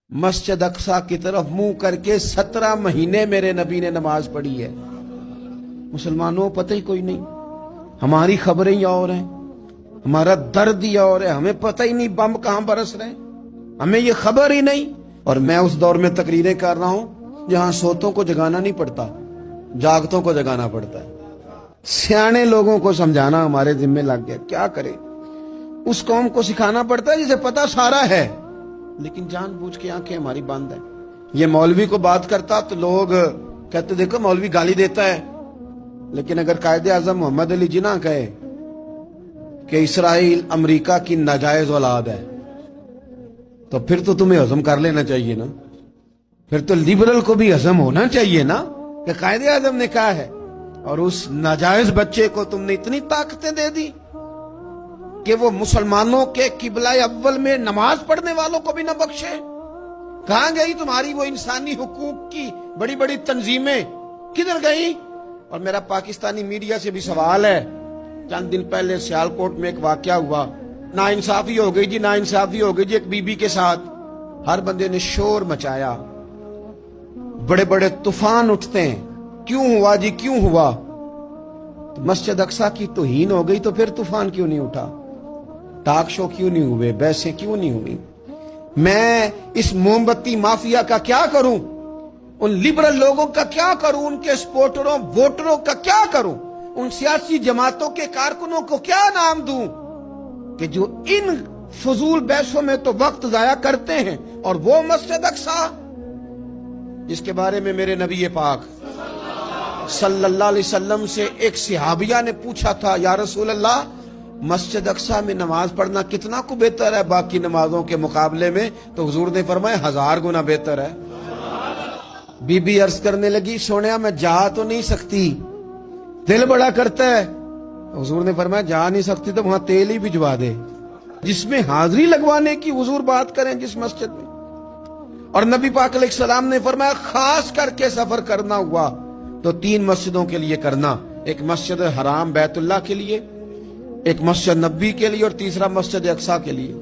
مسجد اقصی کی طرف منہ کر کے 17 مہینے میرے نبی نے نماز پڑھی ہے۔ مسلمانوں پتہ ہی کوئی نہیں، ہماری خبریں ہی اور ہیں، ہمارا درد ہی اور ہے، ہمیں پتہ ہی نہیں بم کہاں برس رہے ہیں، ہمیں یہ خبر ہی نہیں۔ اور میں اس دور میں تقریریں کر رہا ہوں جہاں سوتوں کو جگانا نہیں پڑتا، جاگتوں کو جگانا پڑتا ہے۔ سیانے لوگوں کو سمجھانا ہمارے ذمہ لگ گیا، کیا کرے؟ اس قوم کو سکھانا پڑتا ہے جسے پتہ سارا ہے، لیکن جان بوجھ کے آنکھیں ہماری بند ہیں۔ یہ مولوی کو بات کرتا تو لوگ کہتے دیکھو مولوی گالی دیتا ہے، لیکن اگر قائد اعظم محمد علی جناح کہے کہ اسرائیل امریکہ کی ناجائز اولاد ہے تو پھر تو تمہیں ہضم کر لینا چاہیے نا، پھر تو لیبرل کو بھی ہضم ہونا چاہیے نا کہ قائد اعظم نے کہا ہے، اور اس ناجائز بچے کو تم نے اتنی طاقتیں دے دی کہ وہ مسلمانوں کے قبلہ اول میں نماز پڑھنے والوں کو بھی نہ بخشے۔ کہاں گئی تمہاری وہ انسانی حقوق کی بڑی بڑی تنظیمیں، کدھر گئی؟ اور میرا پاکستانی میڈیا سے بھی سوال ہے، چند دن پہلے سیالکوٹ میں ایک واقعہ ہوا، ناانصافی ہو گئی جی، ناانصافی ہو گئی جی ایک بی بی کے ساتھ، ہر بندے نے شور مچایا، بڑے بڑے طوفان اٹھتے ہیں، کیوں ہوا جی کیوں ہوا؟ تو مسجد اقصی کی توہین ہو گئی تو پھر طوفان کیوں نہیں اٹھا؟ ٹاک شو کیوں نہیں ہوئے؟ بحثیں کیوں نہیں ہوئی؟ میں اس موم بتی مافیا کا کیا کروں؟ ان لبرل لوگوں کا کیا کروں؟ ان کے سپورٹروں ووٹروں کا کیا کروں؟ ان سیاسی جماعتوں کے کارکنوں کو کیا نام دوں کہ جو ان فضول بحثوں میں تو وقت ضائع کرتے ہیں، اور وہ مسجد اقصی جس کے بارے میں میرے نبی پاک صلی اللہ علیہ وسلم سے ایک صحابیہ نے پوچھا تھا، یا رسول اللہ مسجد اقصی میں نماز پڑھنا کتنا کو بہتر ہے باقی نمازوں کے مقابلے میں؟ تو حضور نے فرمایا 1000 گنا بہتر ہے۔ بی بی عرض کرنے لگی، سونیا میں جا تو نہیں سکتی، دل بڑا کرتا ہے۔ حضور نے فرمایا جا نہیں سکتی تو وہاں تیل ہی بھجوا دے، جس میں حاضری لگوانے کی حضور بات کریں جس مسجد میں۔ اور نبی پاک علیہ السلام نے فرمایا خاص کر کے سفر کرنا ہوا تو 3 مسجدوں کے لیے کرنا، ایک مسجد حرام بیت اللہ کے لیے، ایک مسجد نبی کے لیے، اور تیسرا مسجد اقصی کے لیے۔